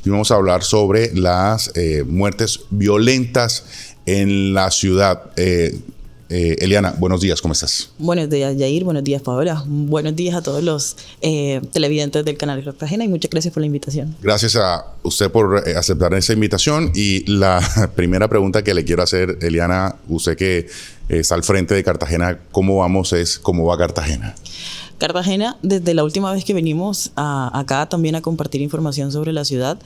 y vamos a hablar sobre las muertes violentas en la ciudad. Eliana, buenos días, ¿cómo estás? Buenos días, Yair. Buenos días, Paola. Buenos días a todos los televidentes del canal de Cartagena y muchas gracias por la invitación. Gracias a usted por aceptar esa invitación. Y la primera pregunta que le quiero hacer, Eliana, usted que está al frente de Cartagena, ¿cómo vamos? ¿Cómo va Cartagena? Cartagena, desde la última vez que venimos acá también a compartir información sobre la ciudad,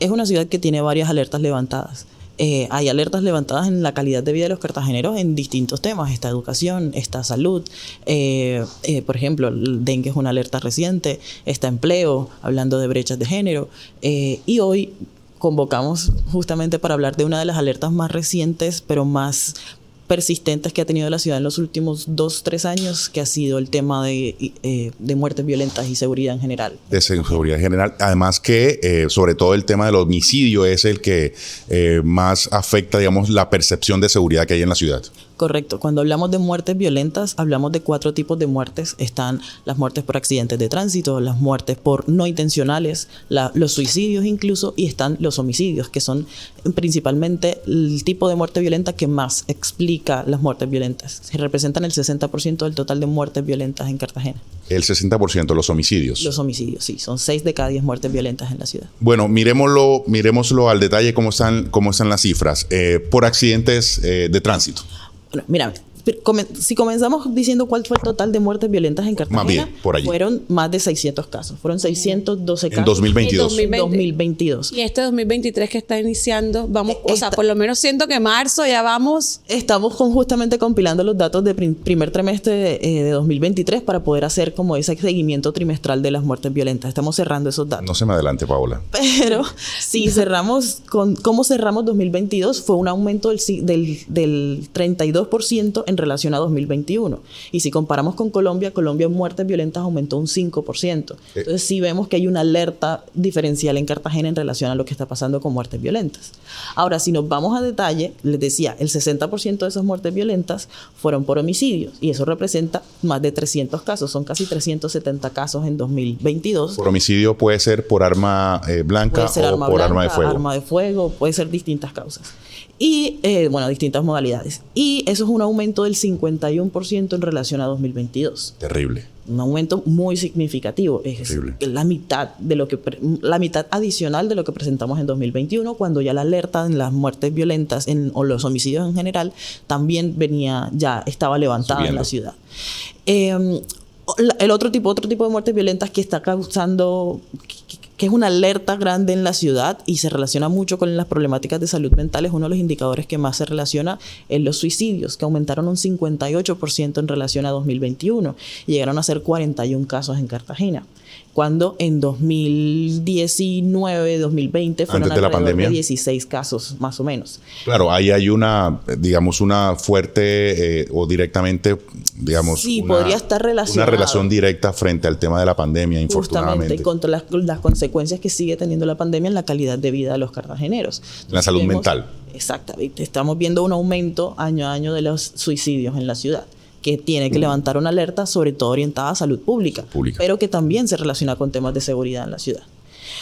es una ciudad que tiene varias alertas levantadas. Hay alertas levantadas en la calidad de vida de los cartageneros en distintos temas. Está educación, está salud, por ejemplo, el dengue es una alerta reciente, está empleo, hablando de brechas de género, y hoy convocamos justamente para hablar de una de las alertas más recientes, pero más persistentes que ha tenido la ciudad en los últimos 2-3 años, que ha sido el tema de muertes violentas y seguridad en general. De seguridad en general. Además que, sobre todo el tema del homicidio es el que más afecta, digamos, la percepción de seguridad que hay en la ciudad. Correcto. Cuando hablamos de muertes violentas, hablamos de 4 tipos de muertes. Están las muertes por accidentes de tránsito, las muertes por no intencionales, los suicidios incluso, y están los homicidios, que son principalmente el tipo de muerte violenta que más explica las muertes violentas. Se representan el 60% del total de muertes violentas en Cartagena. El 60%, los homicidios. Los homicidios, sí. Son 6 de cada 10 muertes violentas en la ciudad. Bueno, miremoslo al detalle cómo están las cifras. Por accidentes de tránsito. Bueno, mira, si comenzamos diciendo cuál fue el total de muertes violentas en Cartagena, más bien, por allí. Fueron más de 600 casos. Fueron 612 casos. En 2022. En 2022. Y este 2023 que está iniciando, vamos, o sea, por lo menos siento que marzo ya vamos. Estamos justamente compilando los datos de primer trimestre de 2023 para poder hacer como ese seguimiento trimestral de las muertes violentas. Estamos cerrando esos datos. No se me adelante, Paola. Pero si cerramos cómo cerramos 2022, fue un aumento del 32% en relación a 2021. Y si comparamos con Colombia en muertes violentas aumentó un 5%. Entonces sí vemos que hay una alerta diferencial en Cartagena en relación a lo que está pasando con muertes violentas. Ahora, si nos vamos a detalle, les decía, el 60% de esas muertes violentas fueron por homicidios, y eso representa más de 300 casos, son casi 370 casos en 2022. Por homicidio puede ser por arma blanca o por arma de fuego. Arma de fuego, puede ser distintas causas. Y, distintas modalidades. Y eso es un aumento del 51% en relación a 2022. Terrible. Un aumento muy significativo. Es la mitad adicional de lo que presentamos en 2021, cuando ya la alerta en las muertes violentas o los homicidios en general también estaba levantada subiendo en la ciudad. El otro tipo de muertes violentas que está causando, que es una alerta grande en la ciudad y se relaciona mucho con las problemáticas de salud mental, es uno de los indicadores que más se relaciona en los suicidios, que aumentaron un 58% en relación a 2021 y llegaron a ser 41 casos en Cartagena, cuando en 2019, 2020 fueron alrededor de 16 casos más o menos. Claro, ahí hay una fuerte o directamente, sí, podría estar relacionada. Una relación directa frente al tema de la pandemia, infortunadamente. Justamente, contra las consecuencias que sigue teniendo la pandemia en la calidad de vida de los cartageneros. La salud mental. Exactamente. Estamos viendo un aumento año a año de los suicidios en la ciudad, que tiene que levantar una alerta, sobre todo orientada a salud pública, pero que también se relaciona con temas de seguridad en la ciudad.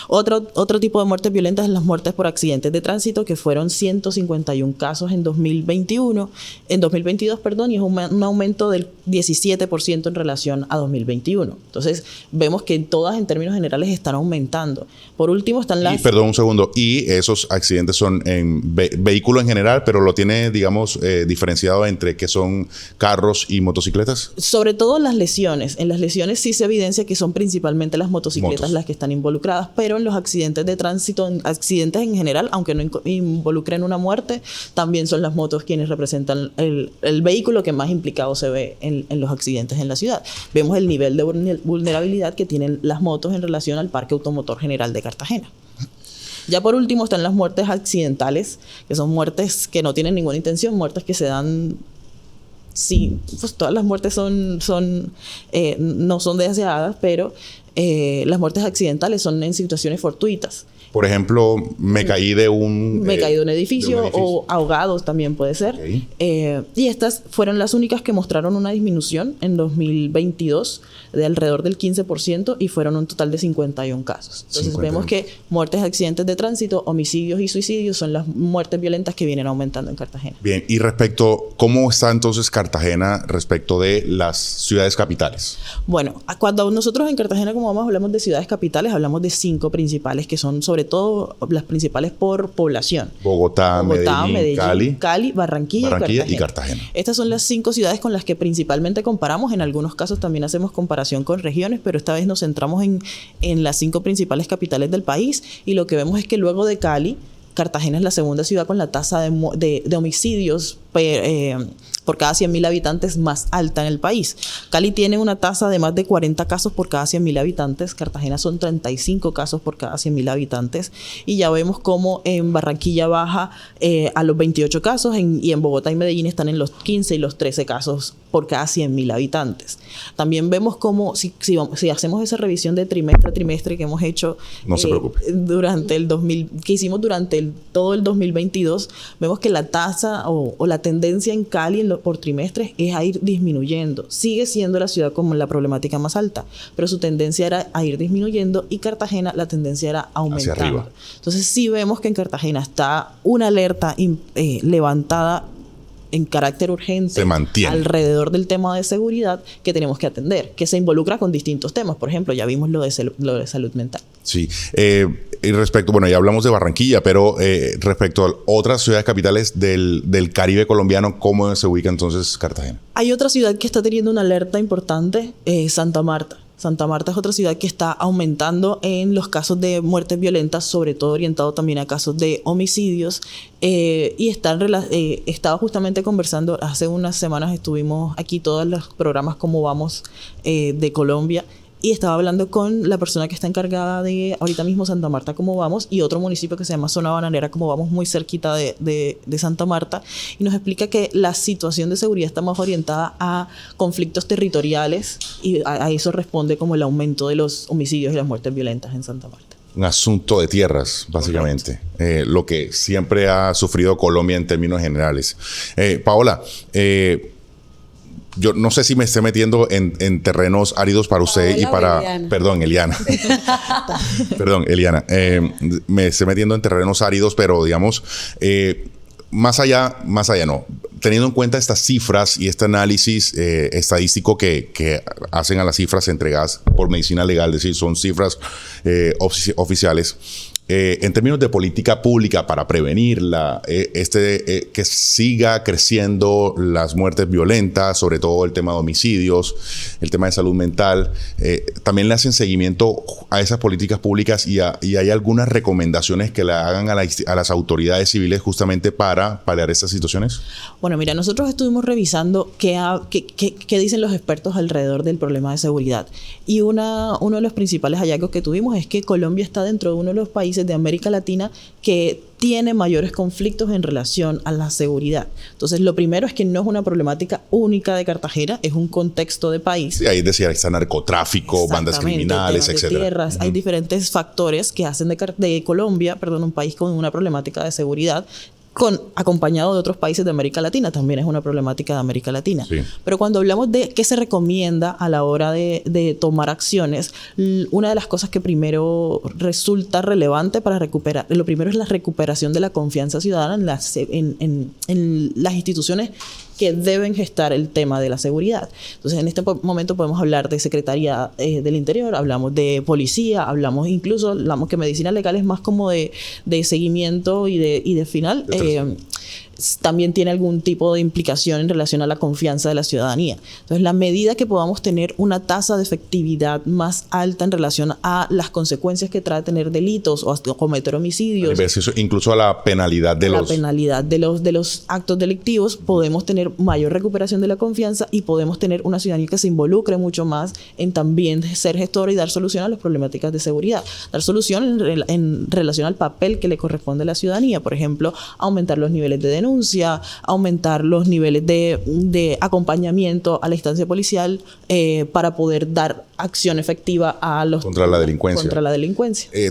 Otro tipo de muertes violentas es las muertes por accidentes de tránsito, que fueron 151 casos en 2022, y es un aumento del 17% en relación a 2021. Entonces, vemos que todas en términos generales están aumentando. Por último están las... Perdón un segundo, y esos accidentes son en vehículo en general, pero lo tiene, digamos, diferenciado entre que son carros y motocicletas. Sobre todo en las lesiones. En las lesiones sí se evidencia que son principalmente las motocicletas las que están involucradas, pero en los accidentes de tránsito, accidentes en general, aunque no involucren una muerte, también son las motos quienes representan el vehículo que más implicado se ve en los accidentes en la ciudad. Vemos el nivel de vulnerabilidad que tienen las motos en relación al parque automotor general de Cartagena. Ya por último están las muertes accidentales, que son muertes que no tienen ninguna intención, muertes que se dan... Sí, pues todas las muertes no son deseadas, pero las muertes accidentales son en situaciones fortuitas. Por ejemplo, me caí de un edificio o ahogados también puede ser. Okay. Y estas fueron las únicas que mostraron una disminución en 2022 de alrededor del 15% y fueron un total de 51 casos. Entonces vemos que muertes, accidentes de tránsito, homicidios y suicidios son las muertes violentas que vienen aumentando en Cartagena. Bien, y respecto, ¿cómo está entonces Cartagena respecto de las ciudades capitales? Bueno, cuando nosotros en Cartagena, como vamos, hablamos de ciudades capitales, hablamos de 5 principales que son sobre todo las principales por población. Bogotá, Medellín, Cali, Barranquilla y Cartagena. Estas son las 5 ciudades con las que principalmente comparamos. En algunos casos también hacemos comparación con regiones, pero esta vez nos centramos en las 5 principales capitales del país y lo que vemos es que luego de Cali, Cartagena es la segunda ciudad con la tasa de homicidios por cada 100.000 habitantes más alta en el país. Cali tiene una tasa de más de 40 casos por cada 100.000 habitantes. Cartagena son 35 casos por cada 100.000 habitantes. Y ya vemos cómo en Barranquilla baja a los 28 casos y en Bogotá y Medellín están en los 15 y los 13 casos por cada 100.000 habitantes. También vemos cómo, si hacemos esa revisión de trimestre a trimestre que hemos hecho durante que hicimos durante todo el 2022, vemos que la tasa o la tendencia en Cali por trimestres es a ir disminuyendo. Sigue siendo la ciudad con la problemática más alta, pero su tendencia era a ir disminuyendo y Cartagena la tendencia era aumentando. Hacia arriba. Entonces sí vemos que en Cartagena está una alerta levantada en carácter urgente se mantiene alrededor del tema de seguridad que tenemos que atender, que se involucra con distintos temas. Por ejemplo, ya vimos lo de salud mental. Sí. Y respecto, bueno, ya hablamos de Barranquilla, pero respecto a otras ciudades capitales del Caribe colombiano, ¿cómo se ubica entonces Cartagena? Hay otra ciudad que está teniendo una alerta importante, Santa Marta. Santa Marta es otra ciudad que está aumentando en los casos de muertes violentas, sobre todo orientado también a casos de homicidios. Y estaba justamente conversando, hace unas semanas estuvimos aquí todos los programas Cómo Vamos de Colombia. Y estaba hablando con la persona que está encargada de ahorita mismo Santa Marta Cómo Vamos y otro municipio que se llama Zona Bananera Cómo Vamos, muy cerquita de Santa Marta, y nos explica que la situación de seguridad está más orientada a conflictos territoriales y a eso responde como el aumento de los homicidios y las muertes violentas en Santa Marta. Un asunto de tierras, básicamente. Lo que siempre ha sufrido Colombia en términos generales. Paola, yo no sé si me esté metiendo en terrenos áridos para usted y para... Eliana. Perdón, Eliana. Perdón, Eliana. Me esté metiendo en terrenos áridos, pero digamos, más allá no. Teniendo en cuenta estas cifras y este análisis estadístico que hacen a las cifras entregadas por Medicina Legal, es decir, son cifras oficiales. En términos de política pública para prevenir que siga creciendo las muertes violentas, sobre todo el tema de homicidios, el tema de salud mental, también le hacen seguimiento a esas políticas públicas y hay algunas recomendaciones que le hagan a las autoridades civiles justamente para paliar estas situaciones. Bueno, mira, nosotros estuvimos revisando qué dicen los expertos alrededor del problema de seguridad. Y uno de los principales hallazgos que tuvimos es que Colombia está dentro de uno de los países de América Latina que tiene mayores conflictos en relación a la seguridad. Entonces, lo primero es que no es una problemática única de Cartagena, es un contexto de país. Sí, ahí decía, está narcotráfico, bandas criminales, etcétera. Tierras. Hay diferentes factores que hacen de Colombia, un país con una problemática de seguridad, acompañado de otros países de América Latina, también es una problemática de América Latina. Sí. Pero cuando hablamos de qué se recomienda a la hora de tomar acciones, una de las cosas que primero resulta relevante para recuperar, lo primero es la recuperación de la confianza ciudadana en las instituciones que deben gestar el tema de la seguridad. Entonces, en este momento podemos hablar de Secretaría del Interior, hablamos de Policía, hablamos que Medicina Legal es más como de seguimiento y de final. También tiene algún tipo de implicación en relación a la confianza de la ciudadanía. Entonces, la medida que podamos tener una tasa de efectividad más alta en relación a las consecuencias que trae tener delitos o hasta cometer homicidios, incluso a la penalidad de los actos delictivos, podemos tener mayor recuperación de la confianza y podemos tener una ciudadanía que se involucre mucho más en también ser gestora y dar solución a las problemáticas de seguridad. Dar solución en relación al papel que le corresponde a la ciudadanía. Por ejemplo, aumentar los niveles de denuncia, denuncia, aumentar los niveles de acompañamiento a la instancia policial para poder dar acción efectiva a los contra la delincuencia.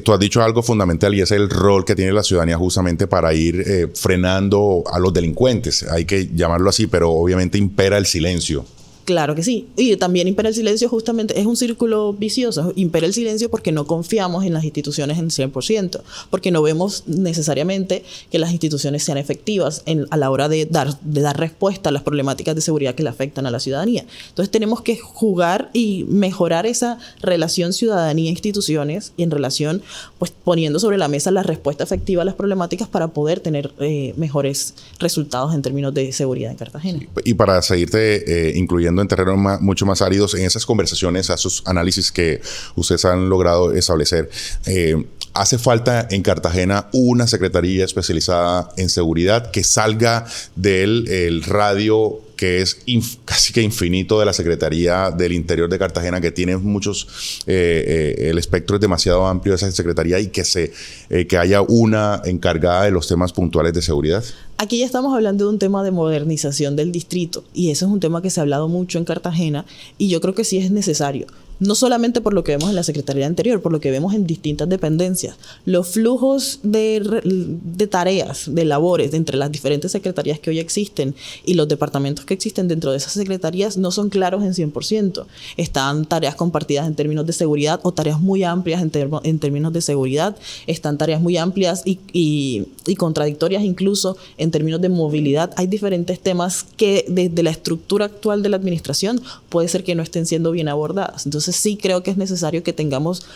Tú has dicho algo fundamental y es el rol que tiene la ciudadanía justamente para ir frenando a los delincuentes. Hay que llamarlo así, pero obviamente impera el silencio. Claro que sí. Y también impera el silencio, justamente, es un círculo vicioso. Impera el silencio porque no confiamos en las instituciones en 100%, porque no vemos necesariamente que las instituciones sean efectivas a la hora de dar respuesta a las problemáticas de seguridad que le afectan a la ciudadanía. Entonces tenemos que jugar y mejorar esa relación ciudadanía-instituciones y en relación, pues poniendo sobre la mesa la respuesta efectiva a las problemáticas para poder tener mejores resultados en términos de seguridad en Cartagena. Y para seguirte incluyendo en terrenos mucho más áridos, en esas conversaciones, a esos análisis que ustedes han logrado establecer, ¿hace falta en Cartagena una secretaría especializada en seguridad que salga del radio que es casi que infinito de la Secretaría del Interior de Cartagena, que tiene muchos, el espectro es demasiado amplio de esa secretaría, y que haya una encargada de los temas puntuales de seguridad? Aquí ya estamos hablando de un tema de modernización del distrito, y eso es un tema que se ha hablado mucho en Cartagena, y yo creo que sí es necesario. No solamente por lo que vemos en la Secretaría Anterior, por lo que vemos en distintas dependencias. Los flujos de tareas, de labores entre las diferentes secretarías que hoy existen y los departamentos que existen dentro de esas secretarías no son claros en 100%. Están tareas compartidas en términos de seguridad o tareas muy amplias en términos de seguridad. Están tareas muy amplias y contradictorias incluso en términos de movilidad. Hay diferentes temas que desde la estructura actual de la administración puede ser que no estén siendo bien abordadas. Entonces sí creo que es necesario que tengamos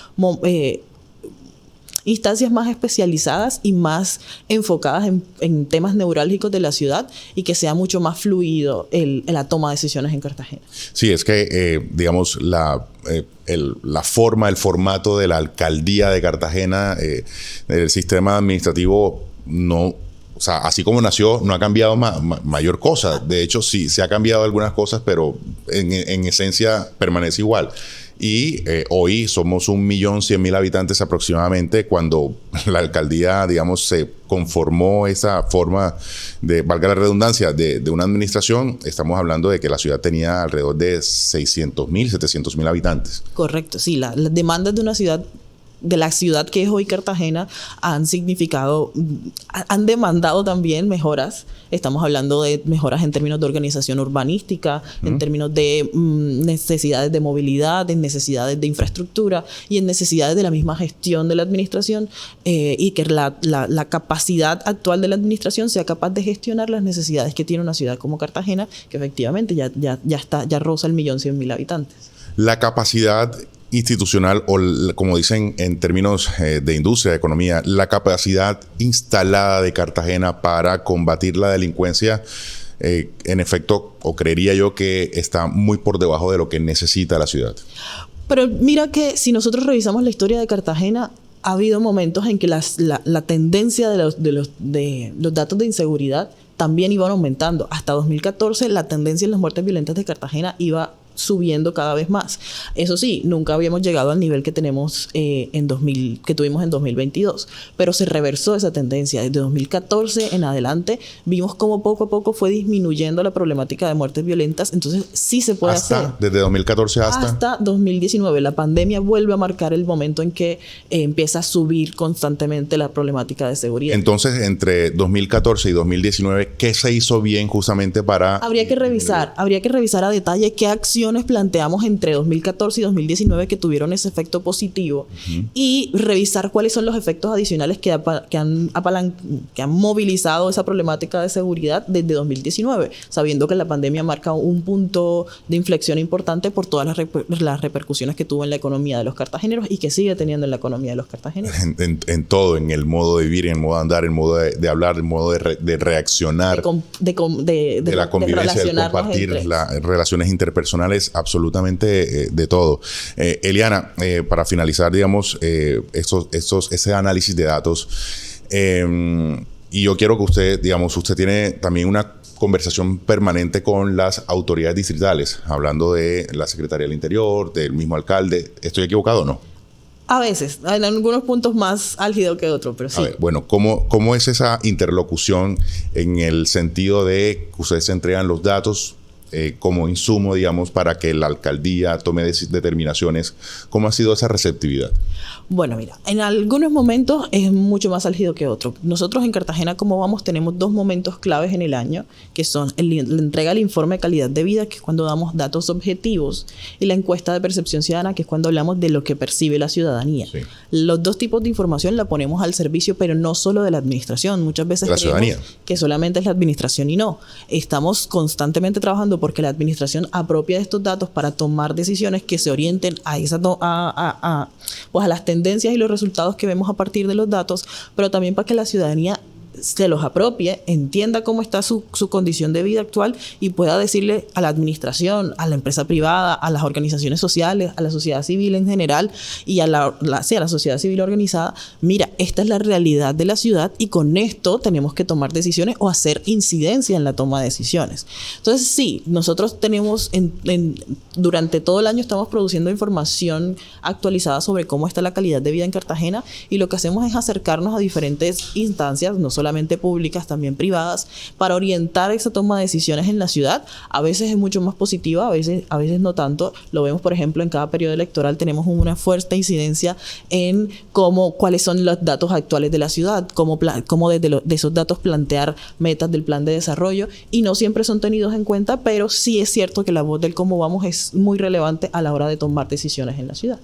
instancias más especializadas y más enfocadas en temas neurálgicos de la ciudad, y que sea mucho más fluido la toma de decisiones en Cartagena. Sí, es que, digamos, la forma, el formato de la alcaldía de Cartagena, el sistema administrativo no... O sea, así como nació, no ha cambiado mayor cosa. De hecho, sí, se ha cambiado algunas cosas, pero en esencia permanece igual. Y hoy somos 1.100.000 habitantes aproximadamente. Cuando la alcaldía, digamos, se conformó esa forma de, valga la redundancia, de una administración, estamos hablando de que la ciudad tenía alrededor de 600.000, 700.000 habitantes. Correcto, sí. Las demandas de la ciudad que es hoy Cartagena han demandado también mejoras. Estamos hablando de mejoras en términos de organización urbanística, en términos de necesidades de movilidad, en necesidades de infraestructura y en necesidades de la misma gestión de la administración, y que la capacidad actual de la administración sea capaz de gestionar las necesidades que tiene una ciudad como Cartagena, que efectivamente ya roza el 1.100.000 habitantes. La capacidad institucional, o como dicen en términos de industria, de economía, la capacidad instalada de Cartagena para combatir la delincuencia, en efecto, o creería yo que está muy por debajo de lo que necesita la ciudad. Pero mira que si nosotros revisamos la historia de Cartagena, ha habido momentos en que la tendencia de los datos de inseguridad también iban aumentando. Hasta 2014 la tendencia en las muertes violentas de Cartagena iba subiendo cada vez más. Eso sí, nunca habíamos llegado al nivel que tenemos que tuvimos en 2022, pero se reversó esa tendencia. Desde 2014 en adelante vimos cómo poco a poco fue disminuyendo la problemática de muertes violentas. Entonces sí se puede hacer. Desde 2014 hasta 2019. La pandemia vuelve a marcar el momento en que empieza a subir constantemente la problemática de seguridad. Entonces, entre 2014 y 2019, ¿qué se hizo bien justamente para...? Habría que revisar a detalle qué acciones planteamos entre 2014 y 2019 que tuvieron ese efecto positivo, y revisar cuáles son los efectos adicionales que han movilizado esa problemática de seguridad desde 2019, sabiendo que la pandemia marca un punto de inflexión importante por todas las repercusiones que tuvo en la economía de los cartageneros y que sigue teniendo en la economía de los cartageneros. En todo, en el modo de vivir, en el modo de andar, en el modo de hablar, en el modo de reaccionar, de la convivencia, de compartir las relaciones interpersonales, absolutamente de todo. Eliana, para finalizar, digamos, ese análisis de datos, y yo quiero que usted tiene también una conversación permanente con las autoridades distritales, hablando de la Secretaría del Interior, del mismo alcalde. ¿Estoy equivocado o no? A veces, en algunos puntos más álgido que otros, pero sí. A ver, bueno, ¿cómo es esa interlocución en el sentido de que ustedes entregan los datos como insumo, digamos, para que la alcaldía tome determinaciones? ¿Cómo ha sido esa receptividad? Bueno, mira, en algunos momentos es mucho más álgido que otros. Nosotros en Cartagena, como vamos, tenemos 2 momentos claves en el año, que son la entrega del informe de calidad de vida, que es cuando damos datos objetivos, y la encuesta de percepción ciudadana, que es cuando hablamos de lo que percibe la ciudadanía. Sí. Los 2 tipos de información la ponemos al servicio, pero no solo de la administración. Muchas veces la ciudadanía, que solamente es la administración y no. Estamos constantemente trabajando porque la administración apropia de estos datos para tomar decisiones que se orienten a las tendencias y los resultados que vemos a partir de los datos, pero también para que la ciudadanía se los apropie, entienda cómo está su condición de vida actual y pueda decirle a la administración, a la empresa privada, a las organizaciones sociales, a la sociedad civil en general y a la sociedad civil organizada, mira, esta es la realidad de la ciudad y con esto tenemos que tomar decisiones o hacer incidencia en la toma de decisiones. Entonces sí, nosotros tenemos durante todo el año estamos produciendo información actualizada sobre cómo está la calidad de vida en Cartagena y lo que hacemos es acercarnos a diferentes instancias, no solamente públicas, también privadas, para orientar esa toma de decisiones en la ciudad. A veces es mucho más positiva, a veces no tanto. Lo vemos, por ejemplo, en cada periodo electoral tenemos una fuerte incidencia en cuáles son los datos actuales de la ciudad, cómo de esos datos plantear metas del plan de desarrollo, y no siempre son tenidos en cuenta, pero sí es cierto que la voz del cómo vamos es muy relevante a la hora de tomar decisiones en la ciudad.